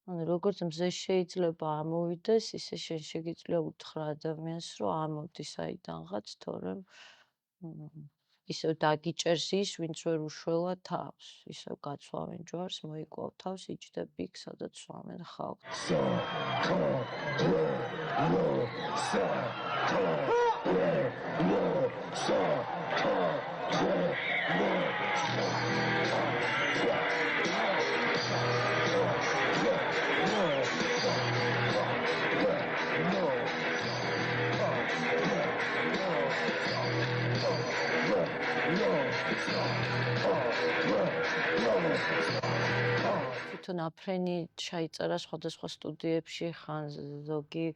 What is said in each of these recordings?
ანუ როგორც მზე შეიძლება ამოვიდეს, ისე შენ შეგიძლია უთხრა ადამიანს, რომ ამოდი საიდანღაც, თორემ ისევ დაგიჭერს ის, ვინც ვერ უშველა თავს, ისევ გაცვავენ ჯვარს, მოიკვავ თავს, იჯდებ იქ, სადაც სვამენ ხალხს. თვითონ აფრენი ჩაიწერა სხვადასხვა სტუდიებში, ხან ზოგი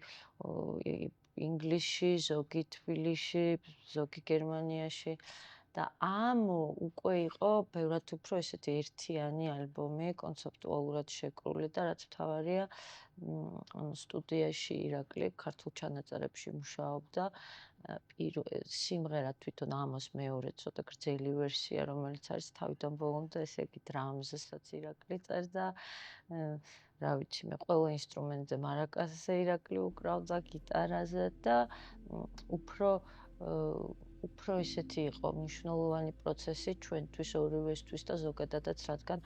ინგლისში, ზოგი თბილისში, ზოგი გერმანიაში და ამ უკვე იყო ბევრად უფრო ესეთი ერთიანი ალბომი, კონცეპტუალურად შეკრული და რაც მთავარია, სტუდიაში ირაკლი ქართულ ჩანაწერებში მუშაობდა. სიმღერა თვითონ ამოს მეორე ცოტა გრძელი ვერსია, რომელიც არის თავიდან ბოლომდე, ესე იგი დრამზესაც ირაკლი წერდა. რა ვიცი მე, ყველა ინსტრუმენტზე მარაკასზე ირაკლი უკრავდა, გიტარაზე და უფრო ესეთი იყო მნიშვნელოვანი პროცესი ჩვენთვის ორივესთვის და ზოგადადაც, რადგან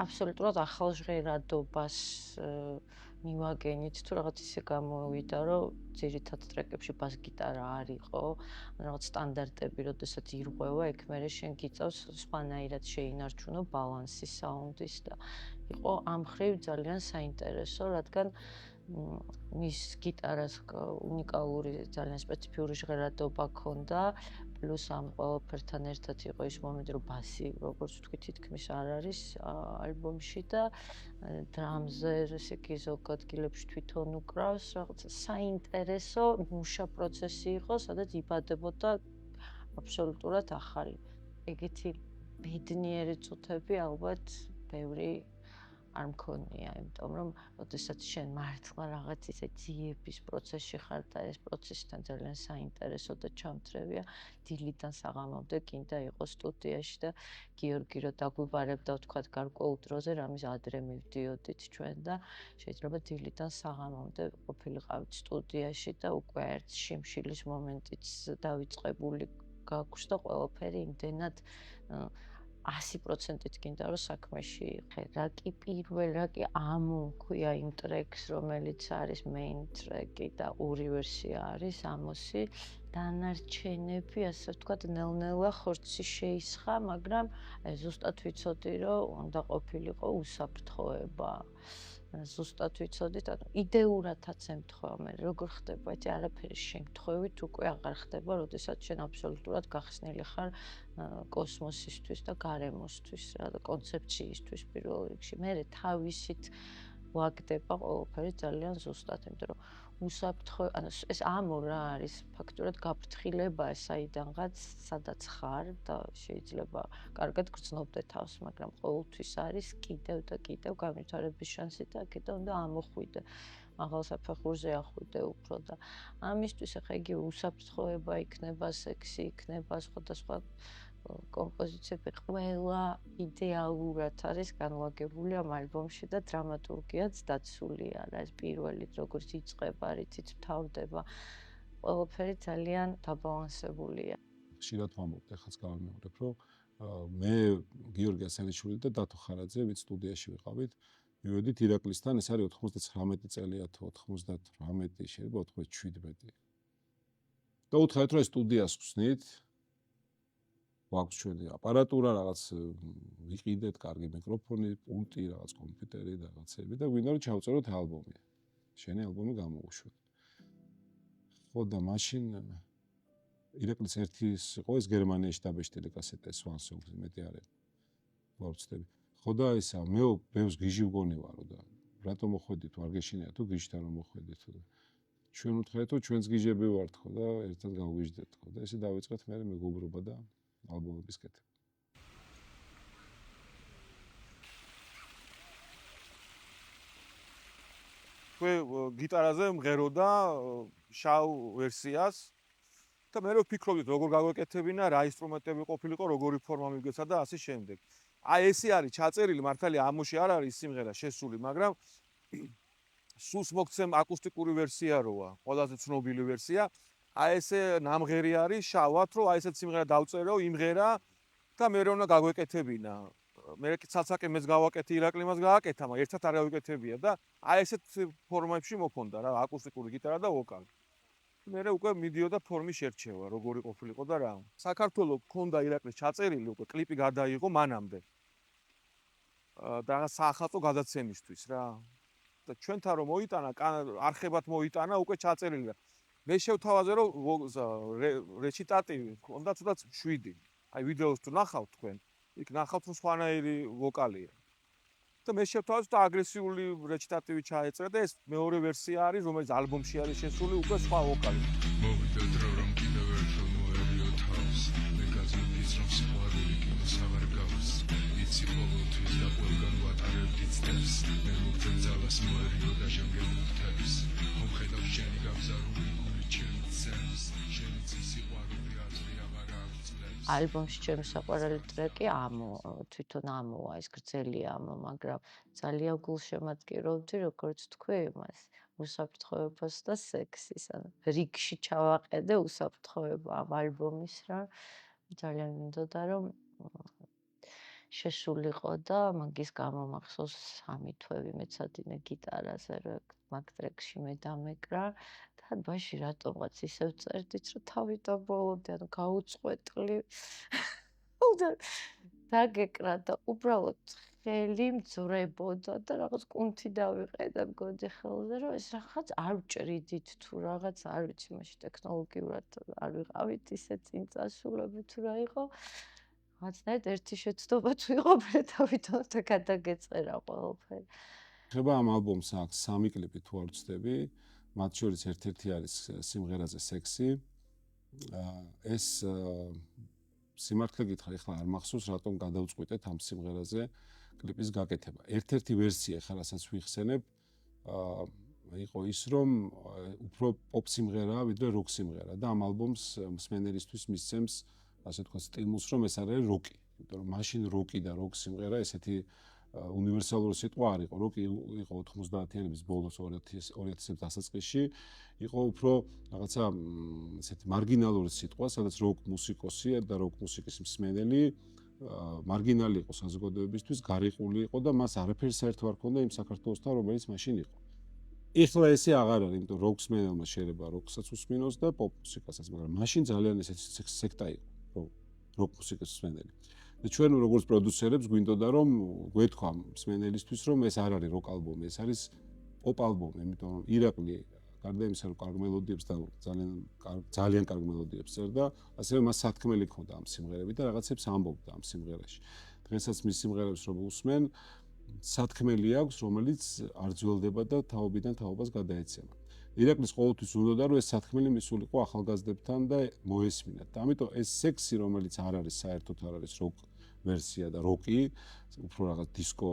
აბსოლუტურად ახალ ჟღერადობას მივაგენით თუ რაღაც ისე გამოვიდა, რომ ძირითად ტრეკებში ბას-გიტარა არ იყო, რაღაც სტანდარტები, როდესაც ირღვევა, ეგ მერე შენ გიწევს სხვანაირად შეინარჩუნო ბალანსი საუნდის და იყო ამ მხრივ ძალიან საინტერესო, რადგან მის გიტარას უნიკალური, ძალიან სპეციფიური ჟღერადობა ჰქონდა, პლუს ამ ყველაფერთან ერთად იყო ის მომენტი, რომ ბასი, როგორც ვთქვი, თითქმის არ არის ალბომში და დრამზე, ესე იგი, ზოგ ადგილებში თვითონ უკრავს, რაღაცა საინტერესო მუშა პროცესი იყო, სადაც იბადებოდა აბსოლუტურად ახალი. ეგეთი ბედნიერი წუთები ალბათ ბევრი არ მქონია, იმიტომ რომ როდესაც შენ მართლა რაღაც ისე ძიების პროცესში ხარ და ეს პროცესთან ძალიან საინტერესო და ჩამთრევია, დილიდან საღამომდე კიდე იყო სტუდიაში და გიორგი რო დაგვიბარებდა, ვთქვათ, გარკვეულ დროზე, რამის ადრე მივდიოდით ჩვენ და შეიძლება დილიდან საღამომდე ყოფილიყავით სტუდიაში და უკვე ერთ შიმშილის მომენტიც დავიწყებული გაქვს და ყველაფერი იმდენად 100%-ით გინდა რომ საქმეში იყე. რა კი ამო ქვია იმ ტრეკს, რომელიც არის main track-ი და ორი ვერსია არის ამოსი. დანარჩენები, ასე ვთქვათ, ნელ-ნელა ხორცი შეისხა, მაგრამ ზუსტად ვიცოდი, რომ უნდა ყოფილიყო უსაფრთხოება. ზუსტად ვიცოდით, ანუ იდეურადაც ემთხვევა მე, როგორ ხდება, იცი, არაფერი შემთხვევით უკვე აღარ ხდება, როდესაც შენ აბსოლუტურად გახსნილი ხარ კოსმოსისთვის და გარემოსთვის, რა და კონცეფციისთვის პირველ რიგში. მერე თავისით ვაგდება ყველაფერი ძალიან ზუსტად, იმიტომ რომ უსაფრთხო, ანუ ეს ამო რა არის, ფაქტურად გაფრთხილება საიდანღაც, სადაც ხარ და შეიძლება კარგად გრძნობდე თავს, მაგრამ ყოველთვის არის კიდევ და კიდევ განვითარების შანსი და კიდევ უნდა ამოხვიდე. მაღალ საფეხურზე ახვიდე უფრო და ამისთვის ახლა იგივე უსაფრთხოება იქნება, სექსი იქნება, სხვადასხვა კომპოზიციები ყველა იდეალურად არის განლაგებული ამ ალბომში და დრამატურგიაც დაცულია რა, ეს პირველი როგორც იწყება, რითიც მთავრდება, ყველაფერი ძალიან დაბალანსებულია. ხშირად ვამბობ, ეხლაც გავიმეორებ, რომ მე გიორგი ასელიშვილი და დათო ხარაძე ვით სტუდიაში ვიყავით, მივედით ირაკლისთან, ეს არის 99 წელია თუ 98, შეიძლება 97. და უთხრეთ, რომ ეს სტუდიას ხსნით, გვაქვს ჩვენი აპარატურა, რაღაც ვიყიდეთ, კარგი მიკროფონი, პულტი, რაღაც კომპიუტერი და რაღაცები და გვინდა რომ ჩავწეროთ ალბომი. შენი ალბომი გამოუშვათ. ხო და მაშინ ირაკლის ერთის იყო ეს გერმანიაში დაბეჭდილი კასეტა Swan Songs მეტი არის. ვარცდები. ხო და ისა მე ბევრს გიჟი ვგონი ვარო და რატომ მოხვედით, ვარ გეშინია თუ გიჟთან რომ მოხვედით თუ ჩვენ უთხრეთ რომ ჩვენს გიჟები ვართ ხო და ერთად გავგვიჟდეთ ხო და ესე დავიწყეთ მე მეგობრობა და ალბომების კეთება. თქვენ გიტარაზე მღეროდა შავ ვერსიას და მე რო ფიქრობდით როგორ გაგვეკეთებინა, რა ინსტრუმენტები ყოფილიყო, როგორი ფორმა მიგვეცა და ასე შემდეგ. აი ესე არის ჩაწერილი, მართალია ამოში არ არის სიმღერა შესული, მაგრამ სულს მოგცემ აკუსტიკური ვერსია როა, ყველაზე ცნობილი ვერსია. აი ესე ნამღერი არის შავად, რომ აი ესეთ სიმღერა დავწერო, იმღერა და მე უნდა გაგვეკეთებინა. მე ცალ-ცალკე მეც გავაკეთე, ირაკლიმას გააკეთა, მაგრამ ერთად არ გავიკეთებია და აი ესეთ ფორმებში მოქონდა რა, აკუსტიკური გიტარა და ვოკალი. მე უკვე მიდიოდა ფორმის შერჩევა, როგორი ყოფილიყო და რა. საქართველოს ქონდა ირაკლის ჩაწერილი, უკვე კლიპი გადაიღო მანამდე. და საახალწლო გადაცემისთვის რა. და ჩვენთან რომ მოიტანა, არხებად მოიტანა, უკვე ჩაწერილი. მე შევთავაზე რომ რეჩიტატივი ქონდა ცოტა 7. აი ვიდეოს თუ ნახავთ თქვენ, იქ ნახავთ რომ სხვანაირი ვოკალია. და მე შევთავაზე და აგრესიული რეჩიტატივი ჩაეწერა და ეს მეორე ვერსია არის, რომელიც ალბომში არის შესული, უკვე სხვა ვოკალი. მოვიდა დრო რომ კიდევ ერთხელ მოერიო თავს მე გაძლევს რომ სიყვარული კიდევ აღარ გავს იცი ყოველთვის და ყველგან ვატარებდი წელს მე მოგწევ ძალას მოერიო და შემგემუქთებს მომხედავ შენი გამზარული გული ჩემი წელს შენი სიყვარული აზრი აღარ აღწევს ალბომში ჩემი საყვარელი ტრეკი ამო, თვითონ ამოა, ეს გრძელი ამო, მაგრამ ძალიან გულშემატკივრობდი, როგორც თქვი იმას, უსაფრთხოებას და სექსის, ანუ რიგში ჩავაყედე უსაფრთხოება ამ ალბომის რა. ძალიან მინდოდა რომ შესულიყო და მაგის გამო მახსოვს 3 თვე მეცადინე გიტარაზე, რომ მაგ ტრეკში მე დამეკრა. და ბაში რატომღაც ისევ წერდით, რომ თავი დაბოლოდი, ანუ გაუწყვეტლი. და დაგეკრა და უბრალოდ ხელი მძვრებოდა და რაღაც კუნთი დავიყედა მგონი ხელზე, რომ ეს რაღაც არ ვჭრიდით თუ რაღაც არ ვიცი, მაშინ ტექნოლოგიურად არ ვიყავით ისე წინ წასულები თუ რა იყო. რაღაცნაირად ერთი შეცდომა თუ იყო, მე თავიდან და გადაგეწერა ყველაფერი. ხება ამ ალბომს აქვს 3 კლიპი თუ არ ვცდები, მათ შორის ერთ-ერთი არის სიმღერაზე სექსი. ეს სიმართლე გითხრა, ეხლა არ მახსოვს რატომ გადავწყვიტეთ ამ სიმღერაზე კლიპის გაკეთება. ერთ-ერთი ვერსია ხა რასაც ვიხსენებ, იყო ის რომ უფრო პოპ სიმღერაა ვიდრე როკ სიმღერა და ამ ალბომს მსმენელისთვის მისცემს ასე თქვა სტიმულს რომ ეს არის როკი. იმიტომ რომ მაშინ როკი და როკ სიმღერა ესეთი უნივერსალური სიტყვა არ იყო. როკი იყო 90-იანების ბოლოს 2000-ების დასაწყისში, იყო უფრო რაღაცა ესეთი მარგინალური სიტყვა, სადაც როკ მუსიკოსი და როკ მუსიკის მსმენელი მარგინალი იყო საზოგადოებისთვის, გარიყული იყო და მას არაფერი საერთო არ ჰქონდა იმ საქართველოსთან, რომელიც მაშინ იყო. ეხლა ესე აღარ არის, იმიტომ რომ როკს მსმენელმა შეიძლება როკსაც უსმინოს და პოპ მუსიკასაც, მაგრამ მაშინ ძალიან ესეთი სექტა იყო, როკ მუსიკის მსმენელი. და ჩვენ როგორც პროდიუსერებს გვინდოდა რომ გვეთქვა მსმენელისთვის რომ ეს არ არის როკ ალბომი, ეს არის პოპ ალბომი, იმიტომ რომ ირაკლი გარდა იმისა რომ კარგ მელოდიებს და ძალიან კარგ მელოდიებს წერდა, ასევე მას სათქმელი ჰქონდა ამ სიმღერებით და რაღაცებს ამბობდა ამ სიმღერაში. დღესაც მის სიმღერებს რომ უსმენ, სათქმელი აქვს, რომელიც არ ძველდება და თაობიდან თაობას გადაეცემა. ირაკლის ყოველთვის უნდოდა რომ ეს სათქმელი მისულიყო ახალგაზრდებთან და მოესმინათ. და ამიტომ ეს სექსი, რომელიც არ არის საერთოდ არ არის როკ ვერსია და როკი, უფრო რაღაც დისკო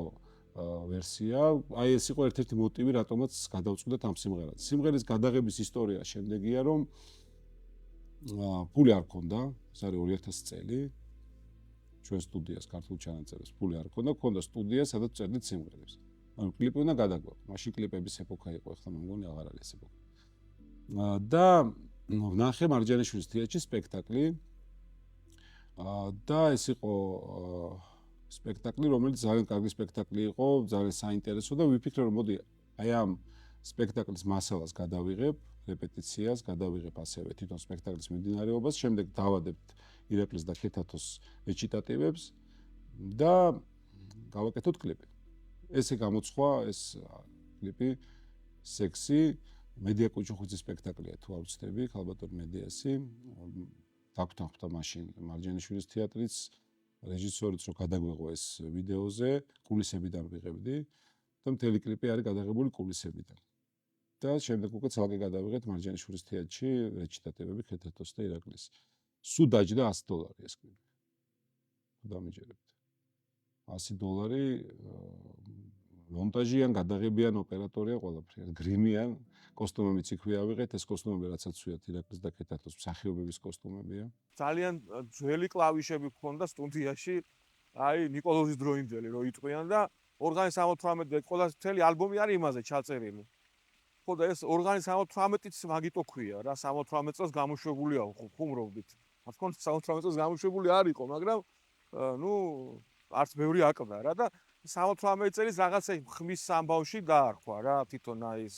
ვერსია, აი ეს იყო ერთ-ერთი მოტივი, რატომაც გადავწყვიტეთ ამ სიმღერას. სიმღერის გადაღების ისტორია შემდეგია, რომ ფული არ ქონდა, ეს არის 2000 წელი. ჩვენ სტუდიას ქართულ ჩანაწერებს ფული არ ქონდა, ქონდა სტუდია, სადაც წერდით სიმღერებს. ანუ კლიპი უნდა გადაგვაქვს. მაშინ კლიპების ეპოქა იყო, ახლა მე მგონი აღარ არის ეს ეპოქა. და ვნახე მარჯანიშვილის თეატრში სპექტაკლი. და ეს იყო სპექტაკლი, რომელიც ძალიან კარგი სპექტაკლი იყო, ძალიან საინტერესო და ვიფიქრე რომ მოდი აი ამ სპექტაკლის მასალას გადავიღებ, რეპეტიციას, გადავიღებ ასევე თვითონ სპექტაკლის მიმდინარეობას, შემდეგ დავადებთ ირაკლის და ქეთათოს რეჩიტატივებს და გავაკეთოთ კლიპი. ესე გამოცხვა ეს კლიპი სექსი მედია კუჩუხიძის სპექტაკლია თუ არ ვცდები, ქალბატონ მედიასი. დაგვთანხმდა მაშინ მარჯანიშვილის თეატრიც, რეჟისორიც რომ გადაგვეღო ეს ვიდეოზე, კულისებიდან ვიღებდი და მთელი კლიპი არის გადაღებული კულისებიდან. და შემდეგ უკვე ცალკე გადავიღეთ მარჯანიშვილის თეატრში რეჩიტატივები ქეთათოს და ირაკლის. სულ დაჯდა $100 ეს კლიპი. დამიჯერებთ. $100 მონტაჟიან, გადაღებიან, ოპერატორია ყველაფერი. გრიმიან, კოსტუმებიც იქვე ავიღეთ, ეს კოსტუმები რაცაც ვიათ ირაკლის და ქეთათოს მსახიობების კოსტუმებია. ძალიან ძველი კლავიშები გქონდა სტუდიაში. აი ნიკოლოზის დროინდელი რო იტყვიან და ორგანის 78 ყველა მთელი ალბომი არის იმაზე ჩაწერილი. ხო და ეს ორგანის 78-იც მაგიტო ქვია რა 78 წელს გამოშვებულია ხუმრობდით. რა თქმა უნდა 78 წელს გამოშვებული არ იყო, მაგრამ ნუ არც ბევრი აკდა რა და 78 წელს რაღაცა ხმის ამბავში დაარქვა რა თვითონ აი ეს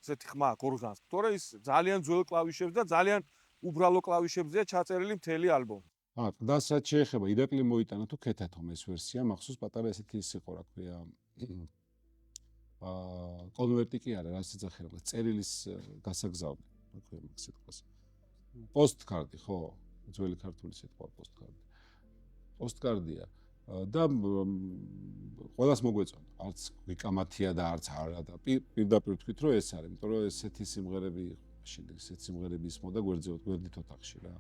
ესეთი ხმა ორგანს. თორე ის ძალიან ძველ კლავიშებს და ძალიან უბრალო კლავიშებზეა ჩაწერილი მთელი ალბომი. ყდას რაც შეეხება ირაკლი მოიტანა თუ ქეთათომ ეს ვერსია მახსოვს პატარა ესეთი ის იყო რა ქვია კონვერტი კი არა რაც ეძახება წერილის გასაგზავნე რა ქვია მაგ სიტყვას პოსტკარდი ხო ძველი ქართული სიტყვა პოსტკარდია და ყველას მოგვეწონა არც ვიკამათია და არც არა და პირდაპირ თქვით რომ ეს არის იმიტომ რომ ესეთი სიმღერები მაშინ ესეთი სიმღერები ისმოდა გვერდით ოთახში რა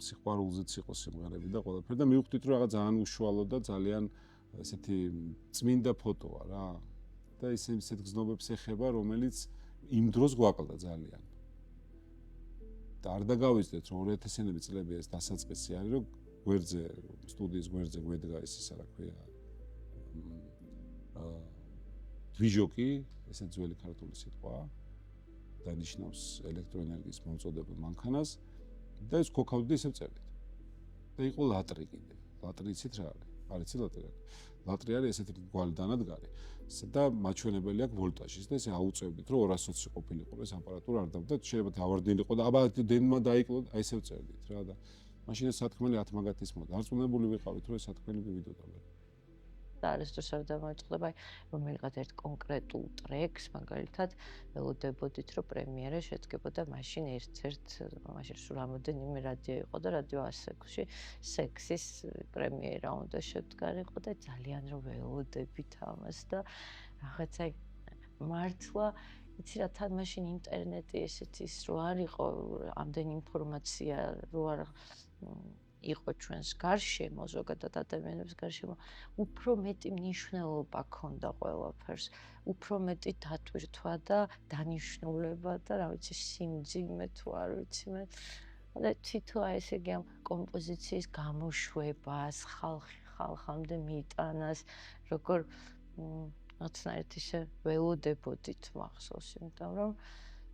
სიყვარულზეც იყო სიმღერები და ყველაფერი და მივხვდით რომ რაღაც ძალიან უშუალო და ძალიან ესეთი წმინდა ფოტოა რა და ისეთ გზნობებს ეხება რომელიც იმ დროს გვაკლდა ძალიან და არ დაგავიწყდეთ რომ 2000-იანი წლები ეს დასაწყისი არის რომ გვერდზე სტუდიის გვერდზე გვედგა ეს ისა რა ქვია დვიჟოკი ესე ძველი ქართული სიტყვაა და ნიშნავს ელექტროენერგიის მომწოდებელ მანქანას და ეს ქოქავდი ისევ წერდით და იყო ლატრი კიდე ლატრი იცით რა არის არ იცით ლატრი არის ესეთი გვალი დანადგარი და მაჩვენებელი აქვს ვოლტაჟის და ესე აუწევდით რომ 220 ყოფილიყო ეს აპარატურა არ დავდა შეიძლება დავარდნილიყო და აბა დენმა დაიკლო აი ესევ წერდით რა და მაშინ ეს სათქმელი 10 მაგათის მოდა არ წუნებული ვიყავით რომ ეს სათქმელი მივიდოდა და არის თუ არ დამოიწყდება აი რომელიღაც ერთ კონკრეტულ ტრეკს მაგალითად ველოდებოდით რომ პრემიერა შედგებოდა მაშინ ერთ-ერთ მაშინ სულ რამოდენიმე რადიო იყო და რადიო ასექსში სექსის პრემიერა უნდა შედგარიყო და ძალიან რომ ველოდებით ამას და რაღაცა მართლა იცი რა თან მაშინ ინტერნეტი ესეთი ის რო არ იყო ამდენი ინფორმაცია რო არ იყო ჩვენს გარშემო ზოგადად ადამიანების გარშემო უფრო მეტი მნიშვნელობა ჰქონდა ყველაფერს უფრო მეტი დატვირთვა და დანიშნულება და რა ვიცი სიმძიმე თუ არ ვიცი მე და თვითონ აი ესე იგი ამ კომპოზიციის გამოშვებას ხალხამდე მიიტანას როგორ რაღაცნაირად ისე ველოდებოდით მახსოვს იმიტომ რომ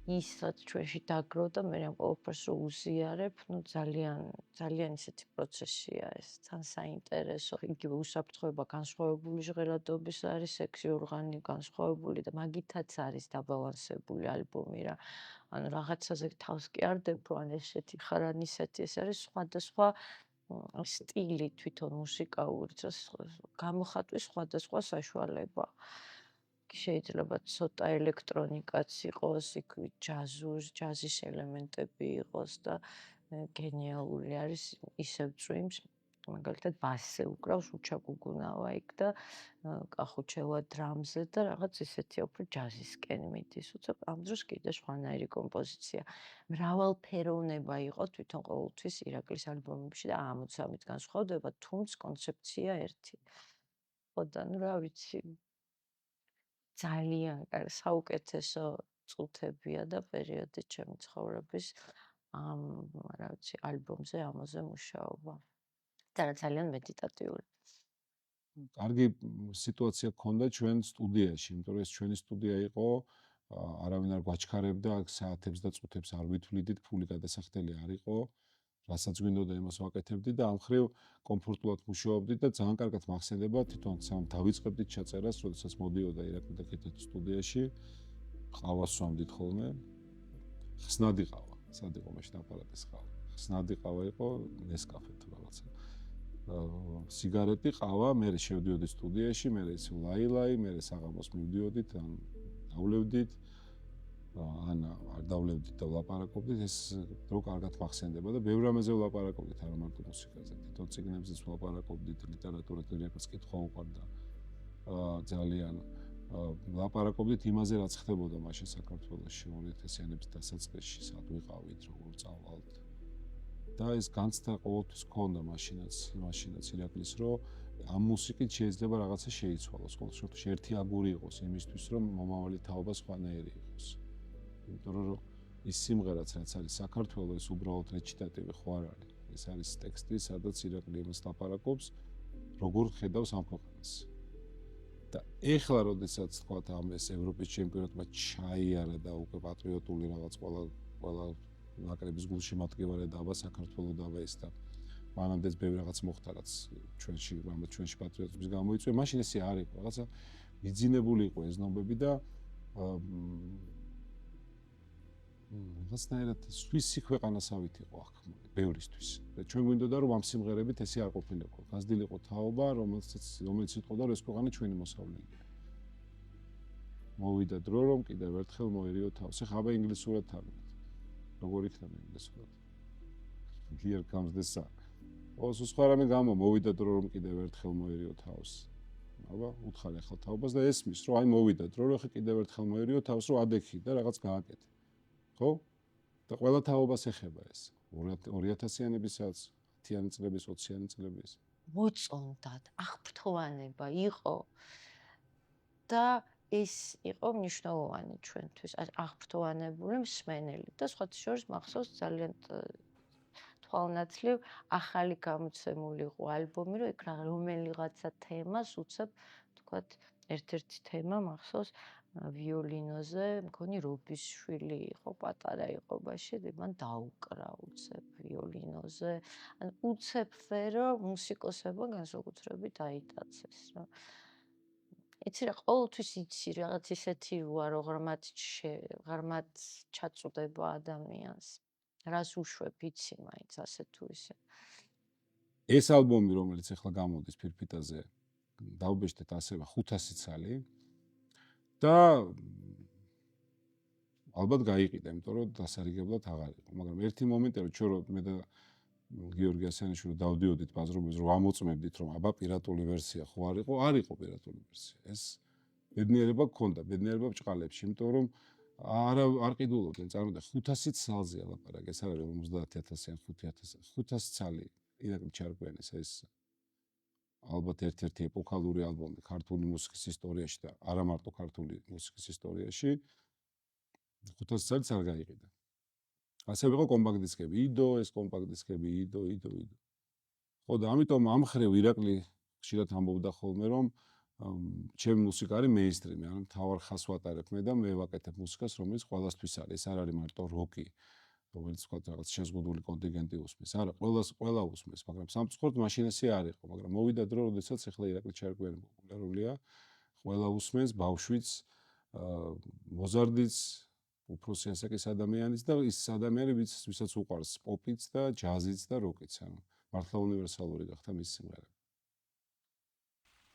ისაც ჩვენში დაგროვდა მე ამ ყველაფერს რო უზიარებ, ну ძალიან ისეთი პროცესია ეს, თან საინტერესო, იგივე უსაფრთხოება განსხვავებული ჟღერადობის არის, სექსი ორგანი განსხვავებული და მაგითაც არის დაბალანსებული ალბომი რა. ანუ რაღაცაზე თავს კი არ დებ, რომ ან ესეთი ხარ, ან ისეთი, ეს არის სხვადასხვა სტილი თვითონ მუსიკაური, გამოხატვის სხვადასხვა საშუალება. შეიძლება ცოტა ელექტრონიკაც იყოს, იქ ჯაზის ელემენტები იყოს და გენიალური არის ისევ წვიმს, მაგალითად ბასზე უკრავს უჩაგუგუნავა იქ და კახუჩევა დრამზე და რაღაც ისეთია უფრო ჯაზისკენ მიდის, უცებ ამ დროს კიდე სხვანაირი კომპოზიცია. მრავალფეროვნება იყო თვითონ ყოველთვის ირაკლის ალბომებში და 60-ით განსხვავდება, თუმცა კონცეფცია ერთი. ხო და ნუ რა ვიცი ძალიან საუკეთესო წუთებია და პერიოდი ჩემი ცხოვრების ამ რა ვიცი ალბომზე ამაზე მუშაობა და ძალიან მედიტატიური. კარგი სიტუაცია გქონდა ჩვენ სტუდიაში, იმიტომ რომ ეს ჩვენი სტუდია იყო, არავინ არ გვაჩქარებდა, საათებს და წუთებს არ ვითვლიდით, ფული გადასახდელი არ იყო, რასაც გვინდოდა იმას ვაკეთებდით და ამ ხრივ კომფორტულად მუშაობდით და ძალიან კარგად მახსენდება თვითონ სამ დავიწყებდით ჩაწერას, როდესაც მოდიოდა ირაკლი და ქეთათი სტუდიაში, ყავას სვამდით ხოლმე. ხსნადი ყავა, სად იყო მაშინ აპარატის ყავა. ხსნადი ყავა იყო ნესკაფე თუ რაღაცა. სიგარეტი, ყავა, მე შევდიოდი სტუდიაში, მე ისე ლაილაი, მე საღამოს მივდიოდით, ან დავლევდით, ან არ დავლევდით და ვლაპარაკობდით, ეს დრო კარგად მახსენდება და ბევრ რამეზე ვლაპარაკობდით, არა მარტო მუსიკაზე, თვითონ წიგნებზეც ვლაპარაკობდით, ლიტერატურას რეკაც უყვარდა. ძალიან ვლაპარაკობდით იმაზე, რაც ხდებოდა მაშინ საქართველოში 2000-იანების დასაწყისში, სად ვიყავით, როგორ წავალთ. და ეს განცდა ყოველთვის ჰქონდა მაშინაც ირაკლის, რომ ამ მუსიკით შეიძლება რაღაცა შეიცვალოს, ყოველ შემთხვევაში ერთი აგური იყოს იმისთვის, რომ მომავალი თაობა სხვანაირი იყოს. იმიტომ რომ ის სიმღერაც რაც არის საქართველოს, ეს უბრალოდ რეჩიტატივი ხო არ არის. ეს არის ტექსტი, სადაც ირაკლი იმას ლაპარაკობს, როგორ ხედავს ამ ქვეყანას. და ეხლა როდესაც თქვა ამ ეს ევროპის ჩემპიონატმა ჩაიარა და უკვე პატრიოტული რაღაც ყველა ნაკრების გულში მატკივარი დავა საქართველოს დავა ეს და მანამდეც ბევრი რაღაც მოხდა რაც ჩვენში პატრიოტიზმის გამოიწვია, მაშინ ესე არ იყო, რაღაცა მიძინებული იყო ეს ნობები და რაღაცნაირად სვისი ქვეყანასავით იყო აქ ბევრისთვის. და ჩვენ გვინდოდა რომ ამ სიმღერებით ესე არ ყოფილიყო. გაზრდილიყო თაობა, რომელიც იტყოდა რომ ეს ქვეყანა ჩვენი მოსავლელია. მოვიდა დრო რომ კიდევ ერთხელ მოერიო თავს. ეხლა აბა ინგლისურად თავით. როგორ იქნება ინგლისურად? Here comes the sun. ოს სხვა რამე გამო მოვიდა დრო რომ კიდევ ერთხელ მოერიო თავს. აბა უთხარ ახლა თაობას და ესმის რომ აი მოვიდა დრო რომ ხე კიდევ ერთხელ მოერიო თავს რომ ადექი და რაღაც გააკეთე. ხო? და ყველა თაობას ეხება ეს. 2000-იანებისაც, 10-იანი წლების, 20-იანი წლების. მოწონდათ, აღფრთოვანება იყო და ეს იყო მნიშვნელოვანი ჩვენთვის, აღფრთოვანებული მსმენელი და სხვათა შორის მახსოვს ძალიან თვალნაცვლივ ახალი გამოცემული იყო ალბომი, რომ იქ რომელიღაცა თემას უცებ, თქვათ, ერთ-ერთი თემა მახსოვს ვიოლინოზე, მგონი რობის შვილი იყო, პატარა იყო ბავშვი, მან დაუკრა უცებ ვიოლინოზე. ან უცებ ვერო მუსიკოსებმა განსაკუთრებით აიტაცეს, რა. იცი რა, ყოველთვის იცი რაღაც ისეთი ვარ, ღრმად ჩაწუდება ადამიანს. რას უშვებ იცი მაინც ასე თუ ისე. ეს ალბომი, რომელიც ახლა გამოდის ფირფიტაზე, დავბეჭდეთ ასევე 500 ცალი. და ალბათ გაიყიდა, იმიტომ რომ დასარიგებლად აღარ იყო. მაგრამ ერთი მომენტი რომ ჩვენ მე და გიორგი ასენიშვილი დავდიოდით ბაზრობებს რომ ამოწმებდით რომ აბა პირატული ვერსია ხო არ იყო? არ იყო პირატული ვერსია. ეს ბედნიერება გქონდა, ბედნიერება ბჭყალებში, იმიტომ რომ არ ყიდულობდნენ, წარმოიდგინე 500 ცალზე ლაპარაკი, ეს არ არის 50000 ან 5000. 500 ცალი ირაკლი ჩარკვიანის ეს ალბათ ერთ-ერთი ეპოქალური ალბომი ქართული მუსიკის ისტორიაში და არა მარტო ქართული მუსიკის ისტორიაში 500 წელს არ გაიყიდა. ასევე იყო კომპაქტ დისკები, იდო, ეს კომპაქტ დისკები, იდო. ხო და ამიტომ ამ ხრივ ირაკლი ხშირად ამბობდა ხოლმე რომ ჩემი მუსიკა არის მეინსტრიმი, ანუ მთავარ ხაზს ვატარებ მე და მე ვაკეთებ მუსიკას, რომელიც ყველასთვის არის. ეს არ არის მარტო როკი, რომელიც თქვა რაღაც შეზღუდული კონტინგენტი უსმის. არა, ყველა უსმის, მაგრამ სამწუხაროდ მაშინ ესე არ იყო, მაგრამ მოვიდა დრო, როდესაც ახლა ირაკლი ჩარკვიანი პოპულარულია, ყველა უსმენს, ბავშვიც, მოზარდიც, უფროსი ასაკის ადამიანიც და ის ადამიანი, ვისაც უყვარს პოპიც და ჯაზიც და როკიც, ანუ მართლა უნივერსალური გახდა მის სიმღერები.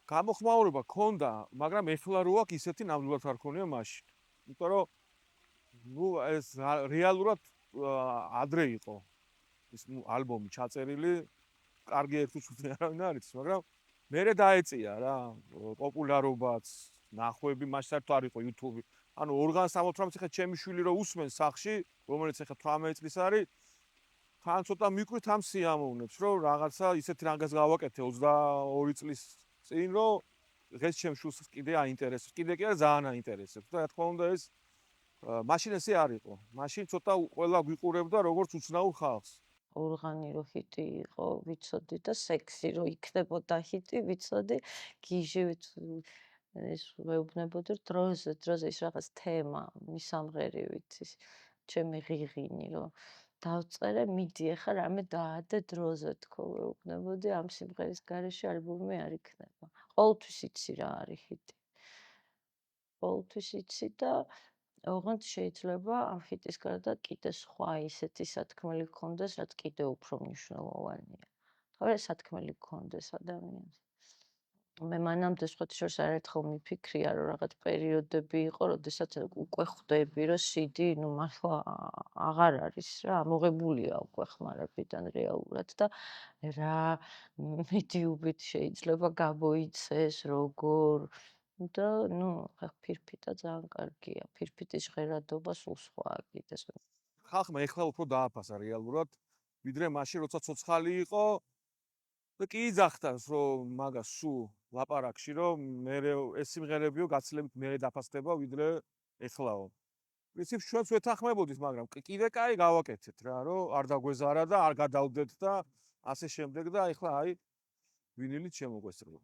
გამოხმაურება ქონდა, მაგრამ ეხლა რო აქვს ისეთი ნამდვილად არ ქონია მაშინ. იმიტომ რომ ნუ ეს რეალურად ადრე იყო ეს ალბომი ჩაწერილი, კარგი ერთუცუთი არავინ არ იცის, მაგრამ მერე დაეწია რა, პოპულარობაც, ნახვები მას საერთოდ არ იყო YouTube. ანუ ორგანს ამოთრამს ხა ჩემი შვილი რო უსმენს სახში, რომელიც ხა 18 წლის არის, თან ცოტა მიკვით ამ სიამოვნებს, რომ რაღაცა ისეთი რანგას გავაკეთე 22 წლის წინ, რომ დღეს ჩემ შულს კიდე აინტერესებს, კიდე კი არა ძალიან აინტერესებს და რა თქმა უნდა ეს მაშინ ესე არ იყო. მაშინ ცოტა ყველა გვიყურებდა როგორც უცნაურ ხალხს. ორღანი რო ჰიტი იყო, ვიცოდი და სექსი რო იქნებოდა ჰიტი, ვიცოდი, გიჟი ეს ვეუბნებოდი დროზე ის რაღაც თემა, მისამღერივით ის ჩემი ღიღინი რო დავწერე, მიდი ახლა რამე დაადე დროზე თქო ვეუბნებოდი ამ სიმღერის გარეშე ალბომი არ იქნება. ყოველთვის იცი რა არის ჰიტი. ყოველთვის იცი და ოღონდ შეიძლება ამ ჰიტის გარდა კიდე სხვა ისეთი სათქმელი გქონდეს, რაც კიდე უფრო მნიშვნელოვანია. თორე სათქმელი გქონდეს ადამიანს. მე მანამდე სხვათა შორის არაერთხელ მიფიქრია, რომ რაღაც პერიოდები იყო, როდესაც უკვე ხვდები, რომ CD, ნუ მართლა აღარ არის რა, ამოღებულია უკვე ხმარებიდან რეალურად და რა მედიუმით შეიძლება გამოიცეს, როგორ და ნუ ფირფიტა ძალიან კარგია. ფირფიტის ჟღერადობა სულ სხვაა კიდე. ხალხმა ეხლა უფრო დააფასა რეალურად, ვიდრე მაშინ როცა ცოცხალი იყო და კი იძახდას რომ მაგას სულ ლაპარაკში რომ მე ეს სიმღერებიო გაცილებით მე დაფასდება ვიდრე ეხლაო. პრინციპს ჩვენც ვეთანხმებოდით, მაგრამ კიდე კაი გავაკეთეთ რა, რომ არ დაგვეზარა და არ გადავდეთ და ასე შემდეგ და ეხლა აი ვინილით შემოგვესწრება.